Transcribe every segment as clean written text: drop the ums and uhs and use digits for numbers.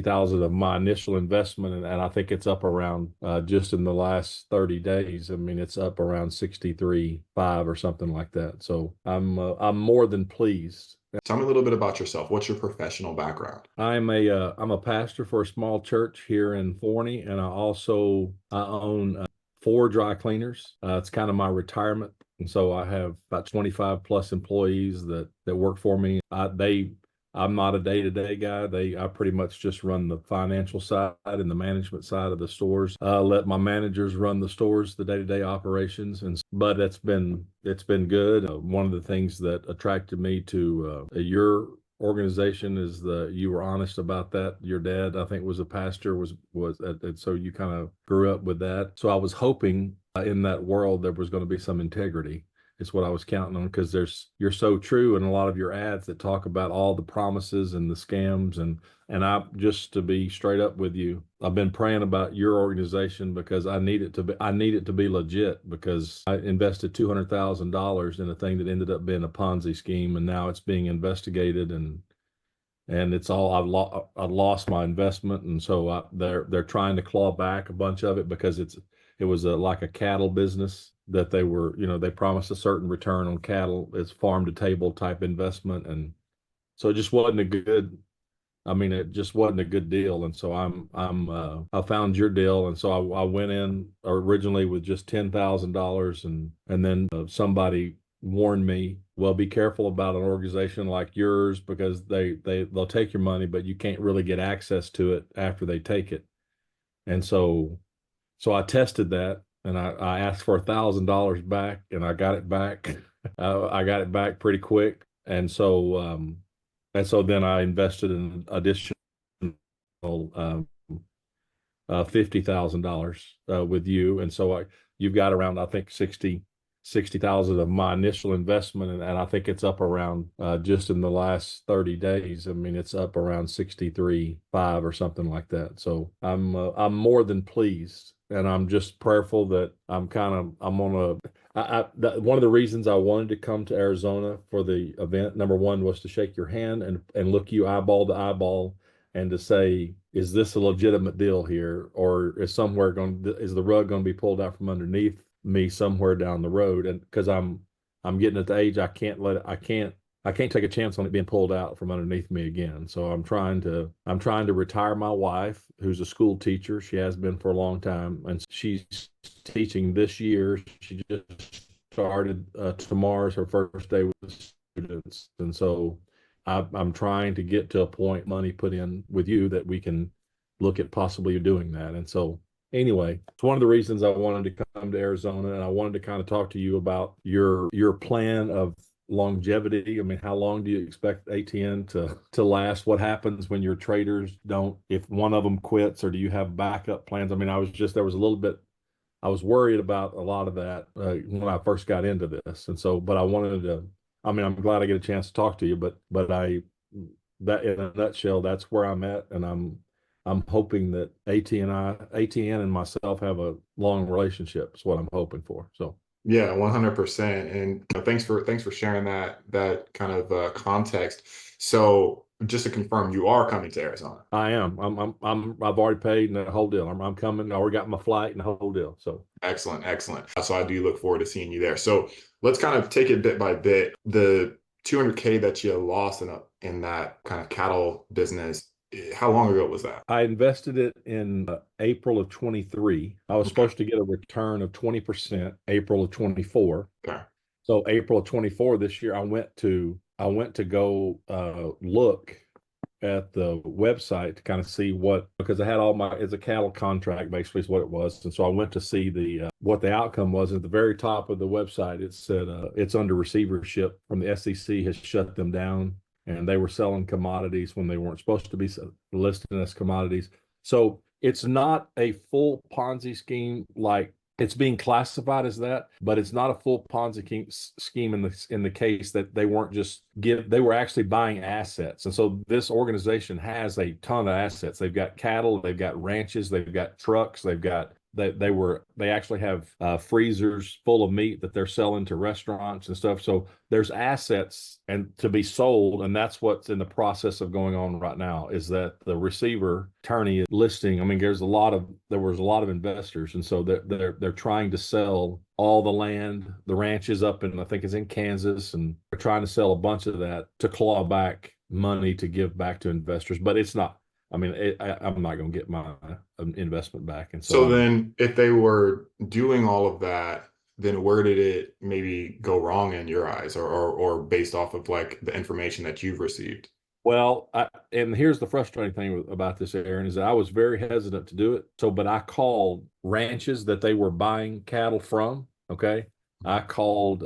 thousand of my initial investment, and I think it's up around just in the last 30 days. I mean, it's up around 63.5 or something like that. So I'm more than pleased. Tell me a little bit about yourself. What's your professional background? I'm a pastor for a small church here in Forney, and I own four dry cleaners. It's kind of my retirement, and so I have about 25 plus employees that work for me. I'm not a day-to-day guy. I pretty much just run the financial side and the management side of the stores. Let my managers run the stores, the day-to-day operations, but it's been good. One of the things that attracted me to your organization is you were honest about that. Your dad, I think, was a pastor, and so you kind of grew up with that. So I was hoping in that world there was going to be some integrity. It's what I was counting on, because you're so true in a lot of your ads that talk about all the promises and the scams, and I, just to be straight up with you, I've been praying about your organization because I need it to be legit, because I invested $200,000 in a thing that ended up being a Ponzi scheme, and now it's being investigated, and it's all I lost my investment, and so they're trying to claw back a bunch of it, because it was like a cattle business that they promised a certain return on cattle. It's farm to table type investment, and so it just wasn't a good. I mean, it just wasn't a good deal, and so I found your deal, and so I went in originally with just $10,000, and then somebody warned me, well, be careful about an organization like yours, because they'll take your money, but you can't really get access to it after they take it. And so I tested that, and I asked for $1,000 back, and I got it back. I got it back pretty quick, and so then I invested in additional $50,000 with you, and so you've got around, I think, 60,000 of my initial investment, and I think it's up around just in the last 30 days. I mean, it's up around 63.5 or something like that. So I'm more than pleased, and I'm just prayerful that I'm on one of the reasons I wanted to come to Arizona for the event, number one, was to shake your hand and look you eyeball to eyeball, and to say, is this a legitimate deal here, or is the rug going to be pulled out from underneath me somewhere down the road? And because I'm getting at the age I can't take a chance on it being pulled out from underneath me again. So I'm trying to retire my wife, who's a school teacher. She has been for a long time, and she's teaching this year. She just started, tomorrow's her first day with the students, and so I'm trying to get to a point, money put in with you, that we can look at possibly doing that. And so anyway, it's one of the reasons I wanted to come to Arizona, and I wanted to kind of talk to you about your plan of longevity. I mean, how long do you expect ATN to last? What happens when your traders don't, if one of them quits, or do you have backup plans? I mean, there was a little bit, I was worried about a lot of that when I first got into this, and so, but I'm glad I get a chance to talk to you, but that in a nutshell, that's where I'm at, and I'm hoping that ATN and myself have a long relationship. Is what I'm hoping for. So Yeah, 100%. And thanks for sharing that kind of context. So just to confirm, you are coming to Arizona. I am. I've already paid and the whole deal. I'm coming. I already got my flight and the whole deal. So Excellent, excellent. So I do look forward to seeing you there. So let's kind of take it bit by bit. The 200K that you lost in that kind of cattle business, how long ago was that? I invested it in April of 23. I was Okay. supposed to get a return of 20% April of 24. Okay. So April of 24 this year, I went to go look at the website to kind of see because I had it's a cattle contract basically is what it was. And so I went to see what the outcome was. At the very top of the website, it said it's under receivership from the SEC, has shut them down, and they were selling commodities when they weren't supposed to be listed as commodities. So it's not a full Ponzi scheme, like it's being classified as that, but it's not a full Ponzi scheme in the case that they weren't they were actually buying assets. And so this organization has a ton of assets. They've got cattle, they've got ranches, they've got trucks, they've got they actually have freezers full of meat that they're selling to restaurants and stuff. So there's assets and to be sold, and that's what's in the process of going on right now. Is that the receiver attorney is listing? I mean, there was a lot of investors, and so they're trying to sell all the land, the ranches up in, I think it's in Kansas, and they're trying to sell a bunch of that to claw back money to give back to investors. But it's not. I mean, I'm not going to get my investment back, and so So then if they were doing all of that, then where did it maybe go wrong in your eyes, or based off of like the information that you've received? well, and here's the frustrating thing about this, Aaron, is that I was very hesitant to do it. So, but I called ranches that they were buying cattle from. Okay. I called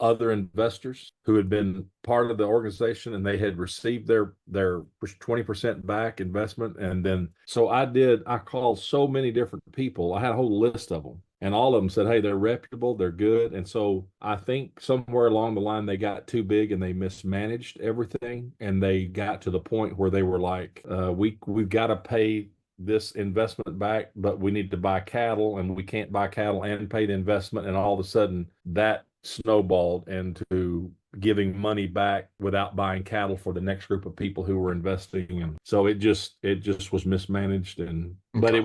other investors who had been part of the organization and they had received their 20% back investment. And then, so I called so many different people. I had a whole list of them. And all of them said, hey, they're reputable, they're good. And so I think somewhere along the line, they got too big and they mismanaged everything. And they got to the point where they were like, we've got to pay this investment back, but we need to buy cattle and we can't buy cattle and pay the investment. And all of a sudden that snowballed into giving money back without buying cattle for the next group of people who were investing. And so it just was mismanaged. And, but Okay. it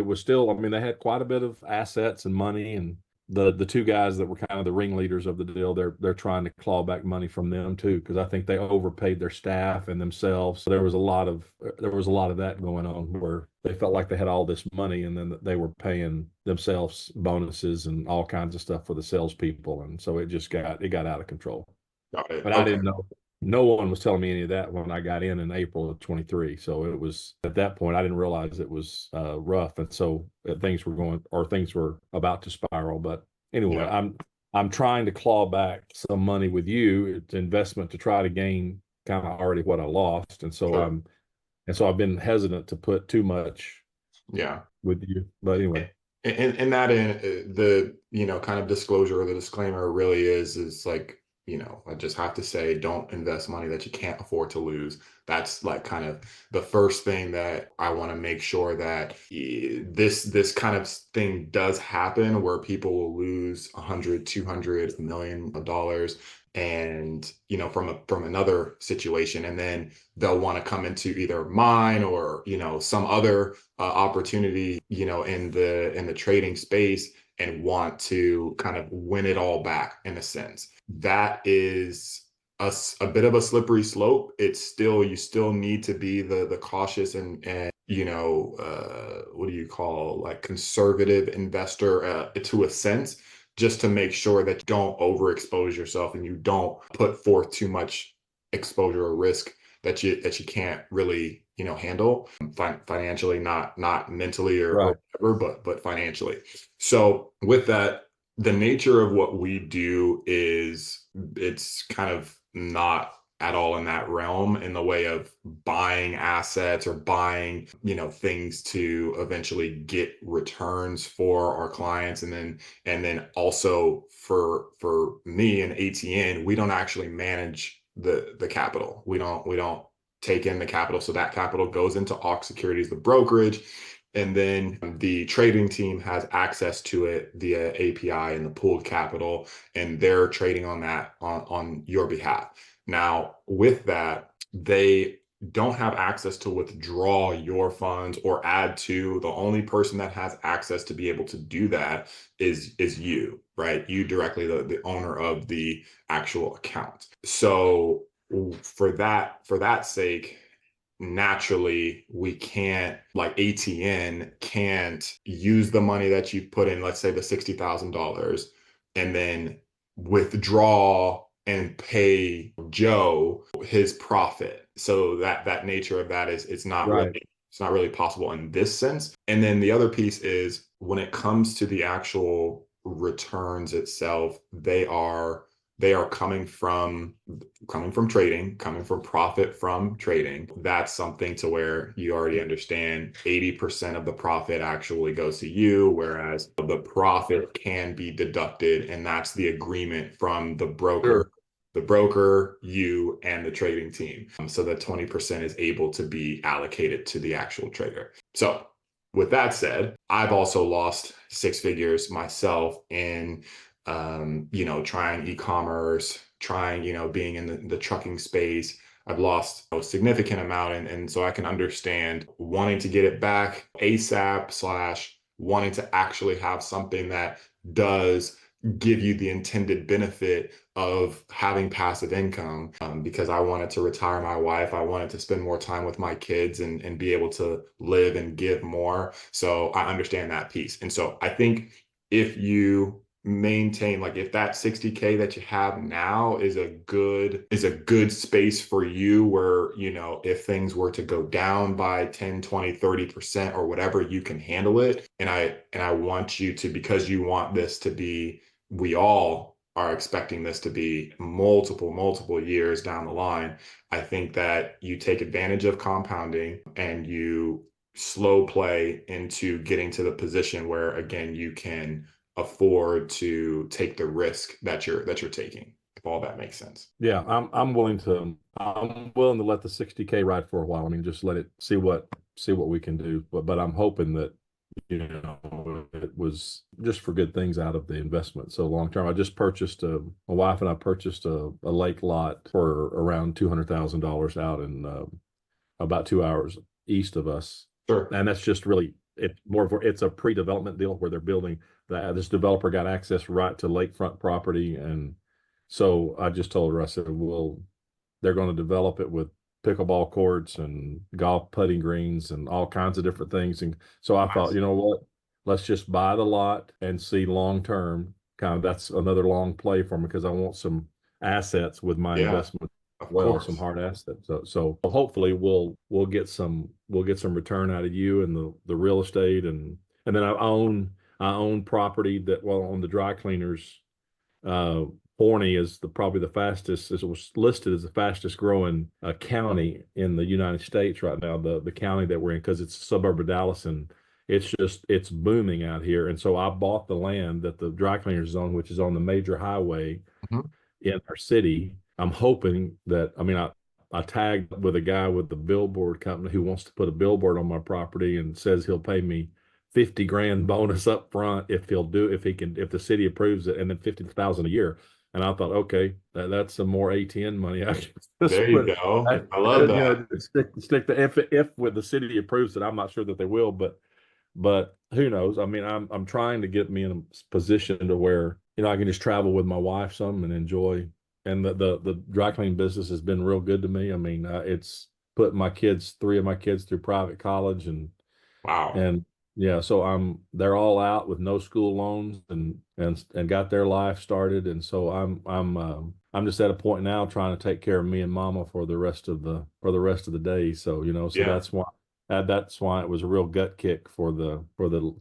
was still, I mean, they had quite a bit of assets and money, and the two guys that were kind of the ringleaders of the deal, they're trying to claw back money from them too, because I think they overpaid their staff and themselves. So there was a lot of that going on where they felt like they had all this money and then they were paying themselves bonuses and all kinds of stuff for the salespeople, and so it got out of control. Got it. But I Okay. didn't know. No one was telling me any of that when I got in April of 23. So it was at that point I didn't realize it was rough, and so things were about to spiral. But anyway, Yeah. I'm trying to claw back some money with you. It's investment to try to gain kind of already what I lost, and so Sure. I've been hesitant to put too much Yeah. with you. But anyway, And that in the, kind of disclosure or the disclaimer really is like, I just have to say, don't invest money that you can't afford to lose. That's like kind of the first thing that I want to make sure that this kind of thing does happen where people will lose 100, 200, $1 million, and from another situation, and then they'll want to come into either mine or some other opportunity in the trading space and want to kind of win it all back. In a sense, that is a bit of a slippery slope. You still need to be the cautious and what do you call, like, conservative investor to a sense, just to make sure that you don't overexpose yourself and you don't put forth too much exposure or risk that you can't really handle financially, not mentally or right, whatever, but financially. So with that, the nature of what we do is it's kind of not at all in that realm, in the way of buying assets or buying things to eventually get returns for our clients. And then also for me and ATN, we don't actually manage the capital. We don't take in the capital. So that capital goes into Aux Securities, the brokerage, and then the trading team has access to it via API and the pooled capital, and they're trading on that on your behalf. Now, with that, they don't have access to withdraw your funds or add to. The only person that has access to be able to do that is you, right? You directly, the owner of the actual account. So for that sake, naturally we can't, like ATN can't use the money that you put in, let's say the $60,000, and then withdraw and pay Joe his profit. So that nature of that is right, it's not really possible in this sense. And then the other piece is, when it comes to the actual returns itself, they are coming from trading, coming from profit from trading. That's something to where you already understand 80% of the profit actually goes to you, whereas the profit can be deducted, and that's the agreement from sure. the broker, you, and the trading team. So that 20% is able to be allocated to the actual trader. So with that said, I've also lost six figures myself in, trying e-commerce, trying, being in the trucking space. I've lost a significant amount. And so I can understand wanting to get it back ASAP slash wanting to actually have something that does give you the intended benefit of having passive income, because I wanted to retire my wife. I wanted to spend more time with my kids and be able to live and give more. So I understand that piece. And so I think if you maintain, like if that 60K that you have now is a good space for you, where if things were to go down by 10, 20, 30% or whatever, you can handle it. And I want you to, because you want this to be, we all are expecting this to be multiple years down the line. I think that you take advantage of compounding and you slow play into getting to the position where, again, you can afford to take the risk that you're taking, if all that makes sense. Yeah, I'm willing to let the 60K ride for a while. I mean, just let it see what we can do. But I'm hoping that it was just for good things out of the investment. So long term, I just purchased my wife and I purchased a lake lot for around $200,000 out in about 2 hours east of us. Sure. And that's just really it's a pre-development deal where they're building that. This developer got access right to lakefront property. And so I just told her, I said, well, they're going to develop it with pickleball courts and golf putting greens and all kinds of different things. And so I thought, you know what, let's just buy the lot and see long term. Kind of that's another long play for me, because I want some assets with my investment. Of Well, course. some hard assets. So hopefully we'll get some return out of you and the real estate. And then I own property that, well, on the dry cleaners, Forney is probably the fastest, as it was listed as the fastest growing county in the United States right now, the county that we're in, because it's a suburb of Dallas, and it's booming out here. And so I bought the land that the dry cleaners is on, which is on the major highway in our city. I'm hoping that, I mean, I tagged with a guy with the billboard company who wants to put a billboard on my property and says he'll pay me 50 grand bonus up front if if the city approves it, and then 50,000 a year. And I thought, okay, that's some more ATN money. I can There you go. I love that. stick to, if with the city approves it. I'm not sure that they will, but who knows? I mean, I'm trying to get me in a position to where, I can just travel with my wife some and enjoy. And the dry cleaning business has been real good to me. I mean, it's put three of my kids through private college, Wow. and yeah, so they're all out with no school loans and got their life started. And so I'm just at a point now trying to take care of me and mama for the rest of the day. So, so Yeah. that's why it was a real gut kick to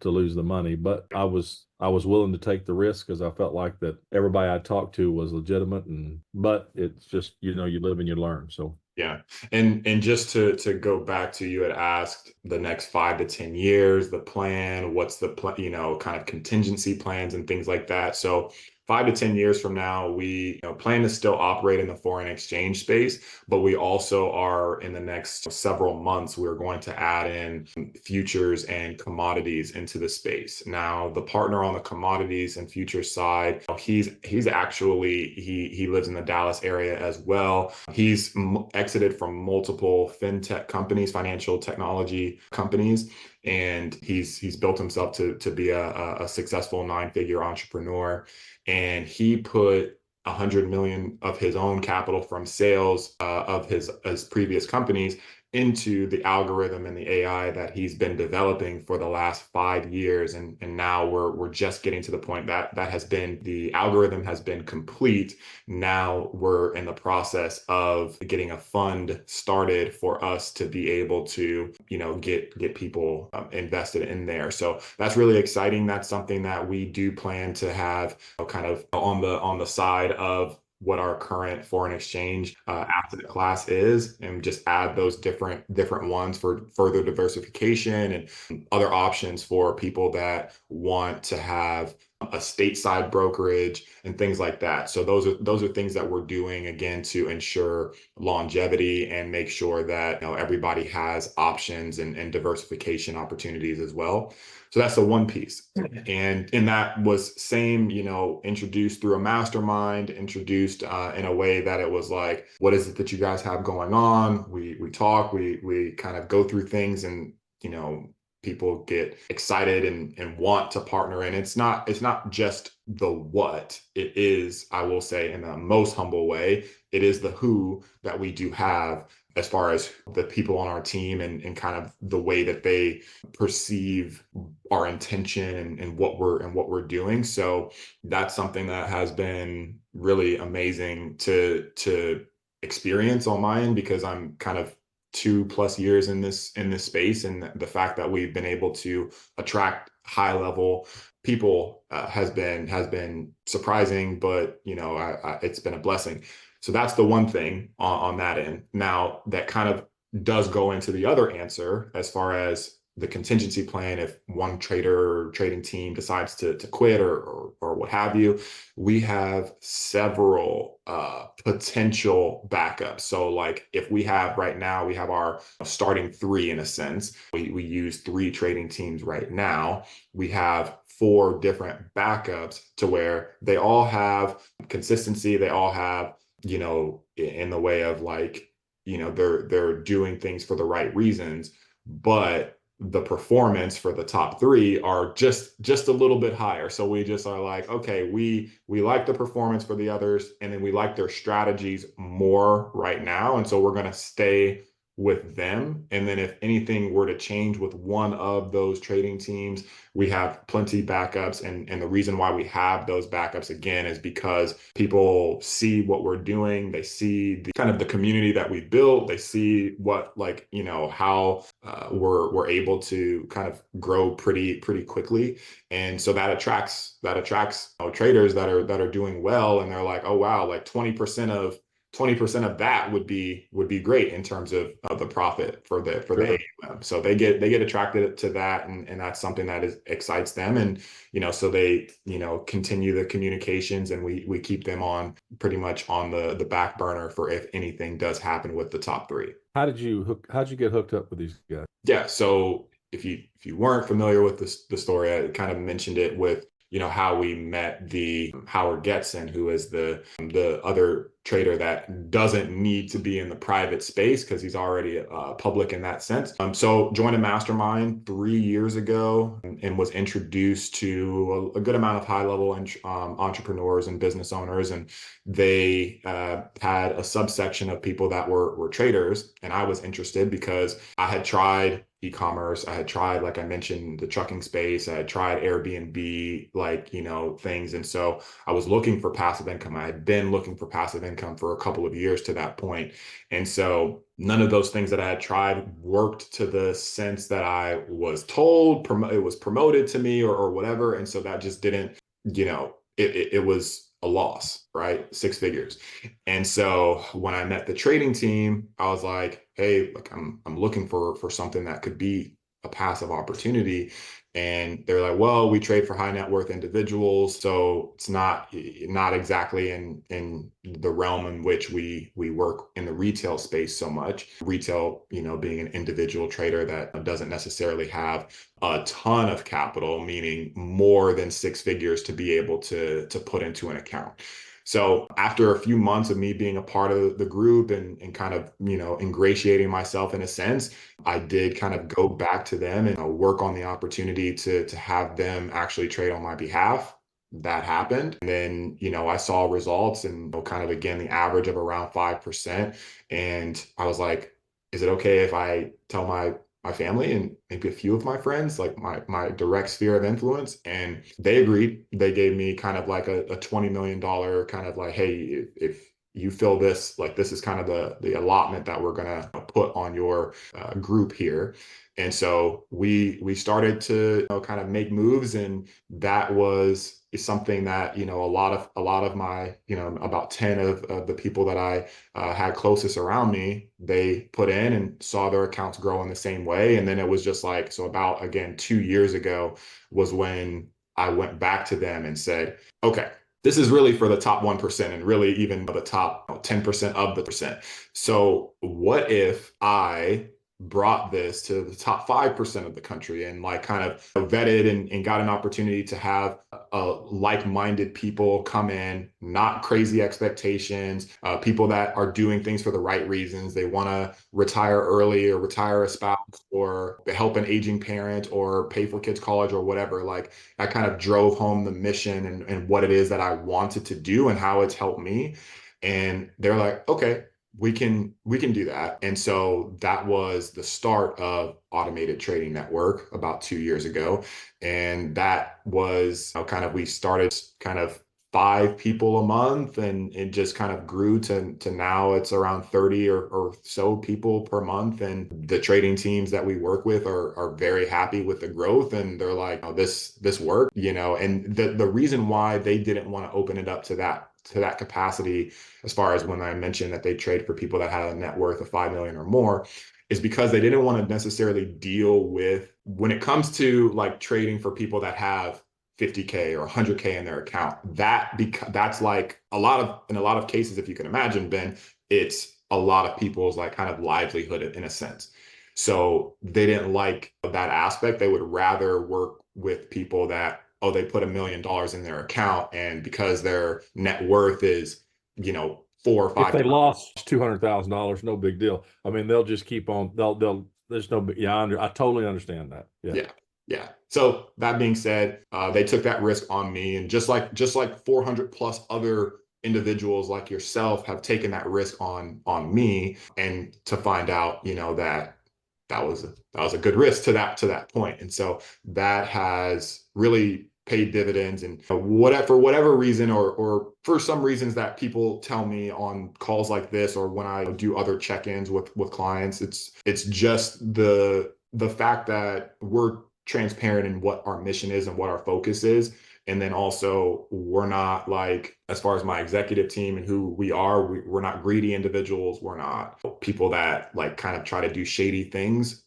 lose the money. But I was willing to take the risk, because I felt like that everybody I talked to was legitimate. But it's just, you live and you learn. So Yeah. And just to go back to, you had asked the next 5 to 10 years, the plan, what's the plan, kind of contingency plans and things like that. So 5 to 10 years from now, we plan to still operate in the foreign exchange space, but we also are, in the next several months, we're going to add in futures and commodities into the space. Now, the partner on the commodities and futures side, he's actually, he lives in the Dallas area as well. He's exited from multiple fintech companies, financial technology companies, and he's built himself to be a successful 9-figure entrepreneur. And he put 100 million of his own capital from sales of his previous companies into the algorithm and the AI that he's been developing for the last 5 years. And now we're just getting to the point that the algorithm has been complete. Now we're in the process of getting a fund started for us to be able to, get people invested in there. So that's really exciting. That's something that we do plan to have kind of on the side of what our current foreign exchange asset class is, and just add those different ones for further diversification and other options for people that want to have a stateside brokerage, and things like that. So those are things that we're doing, again, to ensure longevity and make sure that, everybody has options and diversification opportunities as well. So that's the one piece. And that was same, introduced through a mastermind, introduced in a way that it was like, what is it that you guys have going on? We talk, we kind of go through things, and people get excited and want to partner. And it's not just the what. It is, I will say, in the most humble way, it is the who that we do have, as far as the people on our team and kind of the way that they perceive our intention and what we're doing. So that's something that has been really amazing to experience on my end, because I'm kind of 2+ years in this space, and the fact that we've been able to attract high level people has been surprising, but it's been a blessing. So that's the one thing on that end. Now, that kind of does go into the other answer, as far as the contingency plan. If one trader or trading team decides to quit or what have you, we have several potential backups. So like, if we have right now, we have our starting three, in a sense. We use 3 trading teams right now. We have 4 different backups, to where they all have consistency. They all have, in the way of like, they're doing things for the right reasons, but the performance for the top 3 are just a little bit higher. So we just are like, okay, we like the performance for the others, and then we like their strategies more right now, and so we're going to stay with them. And then if anything were to change with one of those trading teams, we have plenty backups. And the reason why we have those backups, again, is because people see what we're doing. They see the kind of the community that we built. They see what, like, how we're able to kind of grow pretty quickly. And so that attracts traders that are doing well, and they're like, oh wow, like 20% of that would be great in terms of the profit for the AUM. So they get attracted to that, and that's something that excites them. And so they continue the communications, and we keep them on pretty much on the back burner for if anything does happen with the top 3. How'd you get hooked up with these guys? Yeah, so if you weren't familiar with the story, I kind of mentioned it with how we met the Howard Getson, who is the other trader that doesn't need to be in the private space, because he's already public in that sense. So joined a mastermind 3 years ago, and was introduced to a good amount of high-level entrepreneurs and business owners, and they had a subsection of people that were traders, and I was interested because I had tried e-commerce. I had tried, like I mentioned, the trucking space. I had tried Airbnb, things. And so I was looking for passive income. I had been looking for passive income for a couple of years to that point. And so none of those things that I had tried worked to the sense that I was told. It was promoted to me or whatever. And so that just didn't, it was a loss, right? 6 figures. And so when I met the trading team, I was like, hey, look, I'm looking for something that could be a passive opportunity. And they're like, well, we trade for high net worth individuals, so it's not exactly in the realm in which we work in the retail space so much. Retail, being an individual trader that doesn't necessarily have a ton of capital, meaning more than 6 figures to be able to put into an account. So after a few months of me being a part of the group and kind of, ingratiating myself in a sense, I did kind of go back to them and work on the opportunity to have them actually trade on my behalf. That happened. And then, I saw results, and kind of, again, the average of around 5%. And I was like, is it okay if I tell my family and maybe a few of my friends, like my direct sphere of influence? And they agreed. They gave me kind of like a $20 million kind of like, hey, if you feel this, like, this is kind of the allotment that we're going to put on your group here. And so we started to kind of make moves, and that is something that a lot of my about 10 of the people that I had closest around me, they put in and saw their accounts grow in the same way. And then it was just like, so about, again, 2 years ago was when I went back to them and said, okay, this is really for the top 1% and really even the top 10% of the percent. So what if I brought this to the top 5% of the country and like kind of vetted and got an opportunity to have like-minded people come in, not crazy expectations, people that are doing things for the right reasons. They want to retire early or retire a spouse or help an aging parent or pay for kids' college or whatever. Like I kind of drove home the mission and what it is that I wanted to do and how it's helped me. And they're like, okay, we can do that. And so that was the start of Automated Trading Network about 2 years ago. And that was kind of, we started kind of 5 people a month, and it just kind of grew to now it's around 30 or so people per month. And the trading teams that we work with are very happy with the growth, and they're like, oh, this worked, and the reason why they didn't want to open it up to that capacity, as far as when I mentioned that they trade for people that had a net worth of 5 million or more, is because they didn't want to necessarily deal with, when it comes to like trading for people that have 50K or 100K in their account, that's like in a lot of cases, if you can imagine, Ben, it's a lot of people's like kind of livelihood in a sense. So they didn't like that aspect. They would rather work with people that, oh, they put $1 million in their account, and because their net worth is, 4 or 5. If they lost $200,000, no big deal. I mean, they'll just keep on. There's no. Yeah, I totally understand that. Yeah. Yeah. Yeah. So that being said, they took that risk on me, and just like 400 plus other individuals like yourself have taken that risk on me, and to find out, that was a good risk to that point. And so that has really paid dividends. And for whatever reason, or for some reasons that people tell me on calls like this, or when I do other check-ins with clients, it's just the fact that we're transparent in what our mission is and what our focus is. And then also, we're not like, as far as my executive team and who we are, we're not greedy individuals. We're not people that like kind of try to do shady things.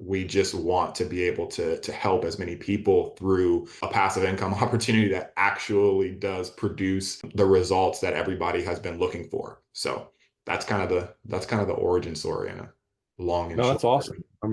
We just want to be able to help as many people through a passive income opportunity that actually does produce the results that everybody has been looking for. So that's kind of the origin story in a long and No, short. that's awesome. I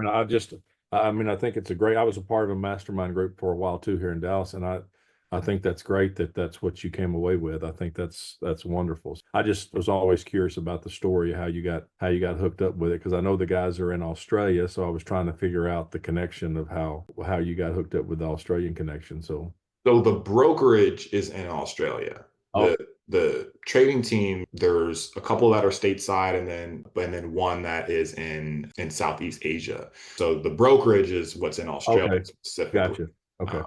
mean, I think it's I was a part of a mastermind group for a while too here in Dallas, and I think that's great that that's what you came away with. I think that's wonderful. I just was always curious about the story, how you got hooked up with it, because I know the guys are in Australia, so I was trying to figure out the connection of how you got hooked up with the Australian connection. So the brokerage is in Australia. Oh. The trading team, there's a couple that are stateside, and then one that is in Southeast Asia. So the brokerage is what's in Australia Okay, specifically. gotcha. Okay.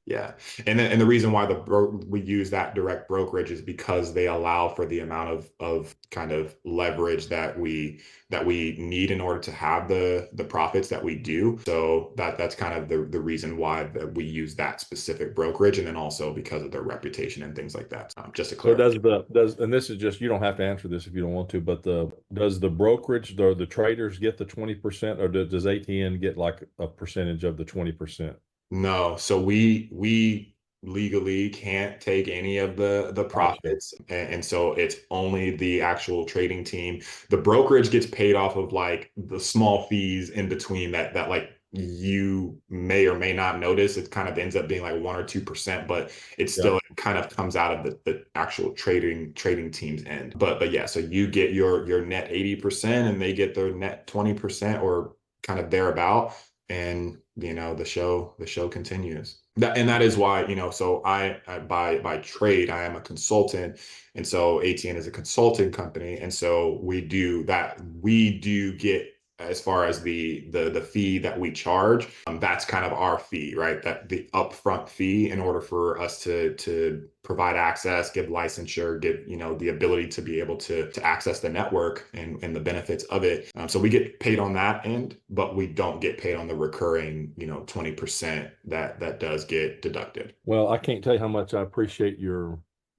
Yeah. And the reason why we use that direct brokerage is because they allow for the amount of kind of leverage that we need in order to have the profits that we do. So that's kind of the reason why that we use that specific brokerage, and then also because of their reputation and things like that. Just to So clarify. and this is just, you don't have to answer this if you don't want to, but does the brokerage, the traders get the 20%, or does ATN get like a percentage of the 20%? No, so we legally can't take any of the Gotcha. profits, and so it's only the actual trading team. The brokerage gets paid off of like the small fees in between that like you may or may not notice. It kind of ends up being like 1 or 2%, but Yeah. it kind of comes out of the actual trading team's end. But yeah, so you get your net 80% and they get their net 20% or kind of thereabout, and the show continues. That is why, so I by trade I am a consultant, and so ATN is a consulting company, and so we do get, as far as the fee that we charge, that's kind of our fee, right? That the upfront fee in order for us to provide access, give licensure, give the ability to be able to access the network and the benefits of it. So we get paid on that end, but we don't get paid on the recurring 20% that does get deducted. Well, I can't tell you how much I appreciate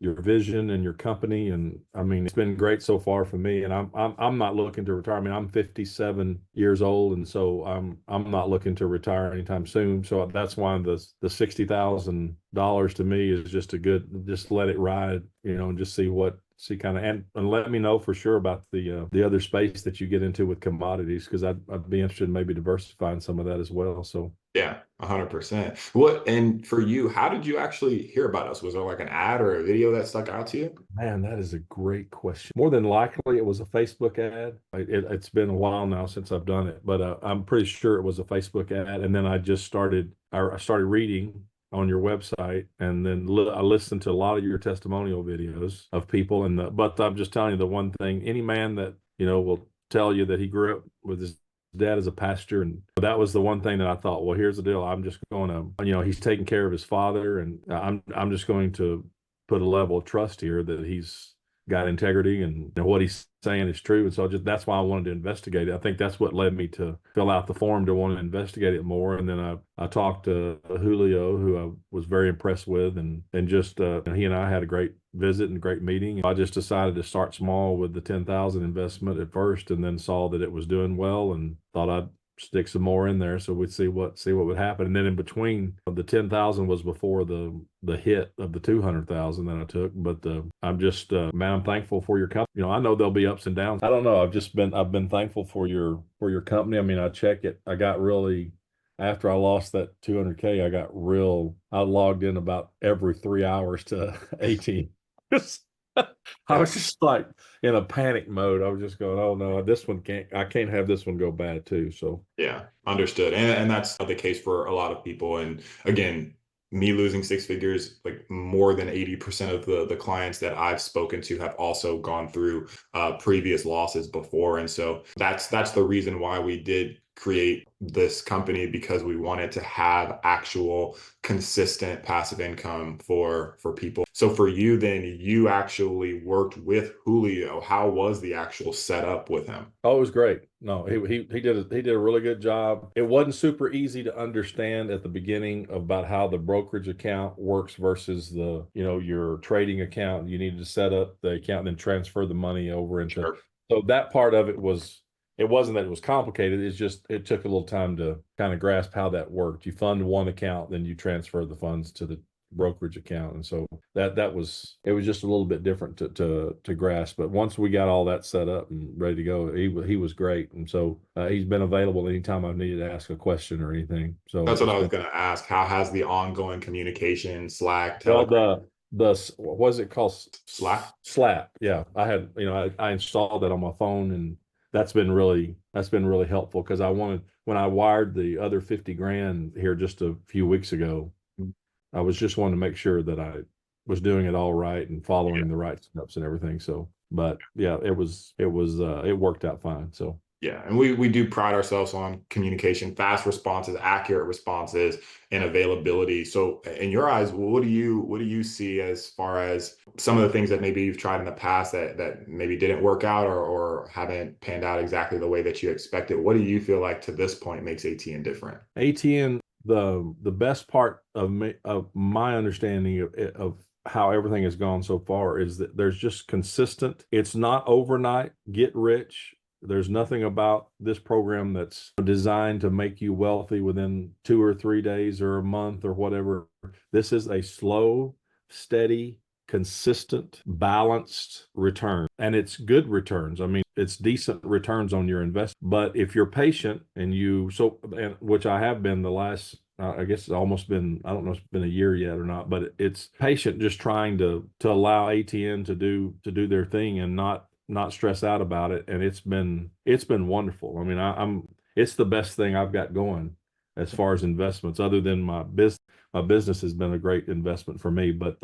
your vision and your company. And I mean, it's been great so far for me. And I'm not looking to retire. I mean, I'm 57 years old, and so I'm not looking to retire anytime soon. So that's why the $60,000 to me is just a good, just let it ride, and just see kind of, and let me know for sure about the other space that you get into with commodities, because I'd be interested in maybe diversifying some of that as well. So Yeah, 100%. And for you, how did you actually hear about us? Was there like an ad or a video that stuck out to you? man, that is a great question. More than likely, it was a Facebook ad. It's been a while now since I've done it, but I'm pretty sure it was a Facebook ad. And then I started reading on your website, and then I listened to a lot of your testimonial videos of people. But I'm just telling you the one thing: any man that will tell you that he grew up with his dad as a pastor, and that was the one thing that I thought, well, here's the deal: I'm just going to, he's taking care of his father, and I'm just going to put a level of trust here that he's got integrity, and what he's saying is true. And so that's why I wanted to investigate it. I think that's what led me to fill out the form, to want to investigate it more. And then I talked to Julio, who I was very impressed with, and just he and I had a great visit and great meeting. I just decided to start small with the 10,000 investment at first, and then saw that it was doing well and thought I'd stick some more in there so we'd see what would happen. And then in between, the 10,000 was before the hit of the 200,000 that I took. But I'm just man, I'm thankful for your company. I know there'll be ups and downs. I don't know. I've been thankful for your company. I mean, I check it. I got really, after I lost that 200K, I logged in about every 3 hours to ATN. I was just like in a panic mode. I was just going, oh no, I can't have this one go bad too. So Yeah, understood. And that's the case for a lot of people. And again, me losing six figures, like more than 80% of the clients that I've spoken to have also gone through previous losses before. And so that's the reason why we did create this company, because we wanted to have actual consistent passive income for people. So for you, then, you actually worked with Julio. How was the actual setup with him? oh, it was great. No, he did a really good job. It wasn't super easy to understand at the beginning about how the brokerage account works versus your trading account. You needed to set up the account and then transfer the money over into. Sure. So that part of it wasn't that it was complicated. It's just, it took a little time to kind of grasp how that worked. You fund one account, then you transfer the funds to the brokerage account. And so it was just a little bit different to grasp. But once we got all that set up and ready to go, he was great. And so he's been available anytime I've needed to ask a question or anything. So That's what I was going to ask. How has the ongoing communication, Slack, well, Telegram, what was it called? Slack? Slap. Yeah. I had, I installed that on my phone, and that's been really helpful, because when I wired the other 50 grand here just a few weeks ago, I was just wanting to make sure that I was doing it all right and following the right steps and everything. So, but yeah, it worked out fine. So Yeah, and we do pride ourselves on communication, fast responses, accurate responses, and availability. So in your eyes, what do you see as far as some of the things that maybe you've tried in the past that maybe didn't work out, or haven't panned out exactly the way that you expected? What do you feel like to this point makes ATN different? ATN, the best part of my understanding of how everything has gone so far is that there's just consistent. It's not overnight get rich. There's nothing about this program that's designed to make you wealthy within 2 or 3 days or a month or whatever. This is a slow, steady, consistent, balanced return. And it's good returns. I mean, it's decent returns on your investment. But if you're patient which I have been the last, I guess it's almost been, I don't know if it's been a year yet or not, but it's patient, just trying to allow ATN to do their thing and not stress out about it. And it's been wonderful. I mean, it's the best thing I've got going as far as investments, other than my business. My business has been a great investment for me, but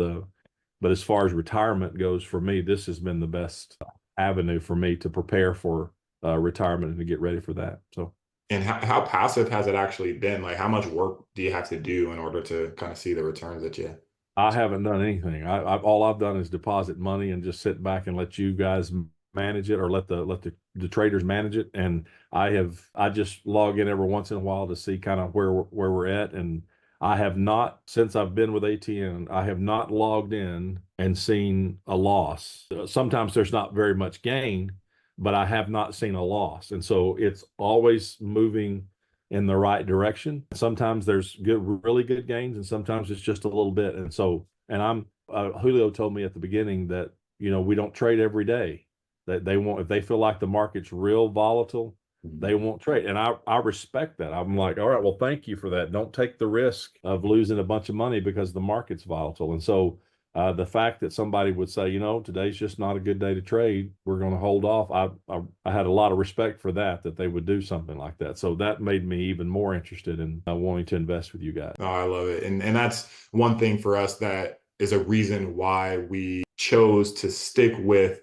as far as retirement goes, for me, this has been the best avenue for me to prepare for retirement and to get ready for that. So. And how passive has it actually been? Like, how much work do you have to do in order to kind of see the returns that you? I haven't done anything. All I've done is deposit money and just sit back and let you guys manage it, or let the traders manage it. And I just log in every once in a while to see kind of where we're at. And I have not, since I've been with ATN, I have not logged in and seen a loss. Sometimes there's not very much gain, but I have not seen a loss. And so it's always moving in the right direction. Sometimes there's really good gains, and sometimes it's just a little bit. And so, and Julio told me at the beginning that, we don't trade every day. That they won't, if they feel like the market's real volatile, they won't trade. And I respect that. I'm like, all right, well, thank you for that. Don't take the risk of losing a bunch of money because the market's volatile. And so the fact that somebody would say, today's just not a good day to trade, we're going to hold off. I had a lot of respect for that they would do something like that. So that made me even more interested in wanting to invest with you guys. Oh, I love it. And that's one thing for us that is a reason why we chose to stick with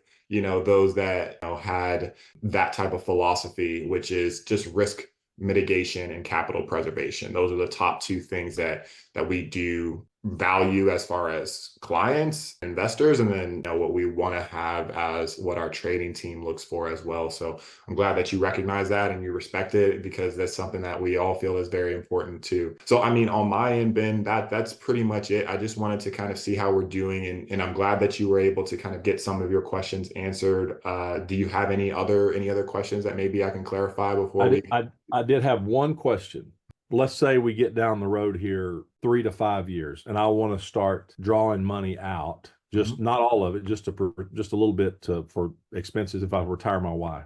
those that had that type of philosophy, which is just risk mitigation and capital preservation. Those are the top two things that we do value as far as clients, investors, and then what we want to have as what our trading team looks for as well. So I'm glad that you recognize that and you respect it, because that's something that we all feel is very important too. So I mean, on my end, Ben, that's pretty much it. I just wanted to kind of see how we're doing, and I'm glad that you were able to kind of get some of your questions answered. Do you have any other questions that maybe I can clarify before I did have one question. Let's say we get down the road here 3 to 5 years, and I want to start drawing money out, just not all of it, just a little bit for expenses if I retire my wife.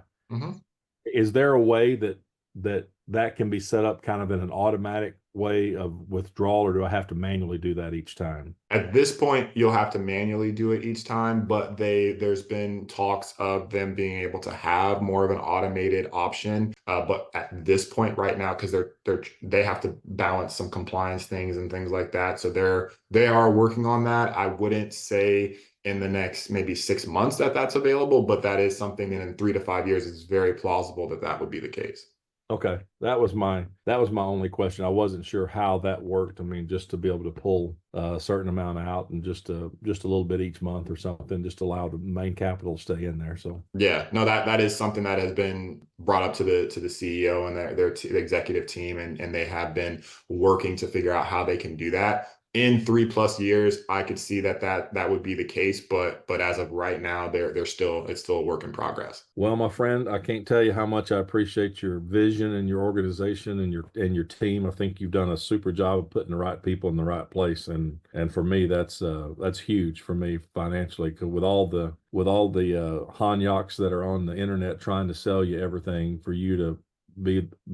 Is there a way that can be set up kind of in an automatic way of withdrawal, or do I have to manually do that each time? At this point, you'll have to manually do it each time, but there's been talks of them being able to have more of an automated option. But at this point right now, because they have to balance some compliance things and things like that. So they are working on that. I wouldn't say in the next maybe 6 months that's available, but that is something that in 3 to 5 years, it's very plausible that would be the case. Okay. That was my only question. I wasn't sure how that worked. I mean, just to be able to pull a certain amount out and just a little bit each month or something, just allow the main capital to stay in there. So yeah, no, that is something that has been brought up to the CEO and their executive team, and they have been working to figure out how they can do that. In 3+ years, I could see that would be the case, but as of right now, it's still a work in progress. Well, my friend, I can't tell you how much I appreciate your vision and your organization and your team. I think you've done a super job of putting the right people in the right place, and for me, that's huge for me financially. 'Cause with all the Hanyaks that are on the internet trying to sell you everything, for you to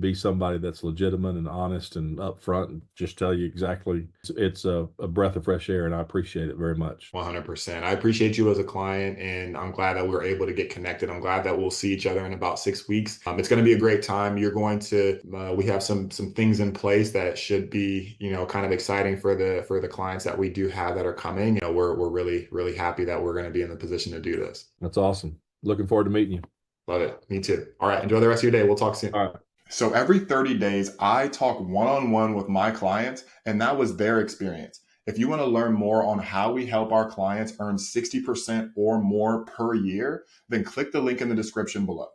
be somebody that's legitimate and honest and upfront and just tell you exactly, it's a breath of fresh air, and I appreciate it very much. 100%. I appreciate you as a client, and I'm glad that we're able to get connected. I'm glad that we'll see each other in about 6 weeks. It's going to be a great time. You're going to we have some things in place that should be kind of exciting for the clients that we do have that are coming. We're really happy that we're going to be in the position to do this. That's awesome. Looking forward to meeting you. Love it. Me too. All right. Enjoy the rest of your day. We'll talk soon. All right. So every 30 days, I talk one-on-one with my clients, and that was their experience. If you want to learn more on how we help our clients earn 60% or more per year, then click the link in the description below.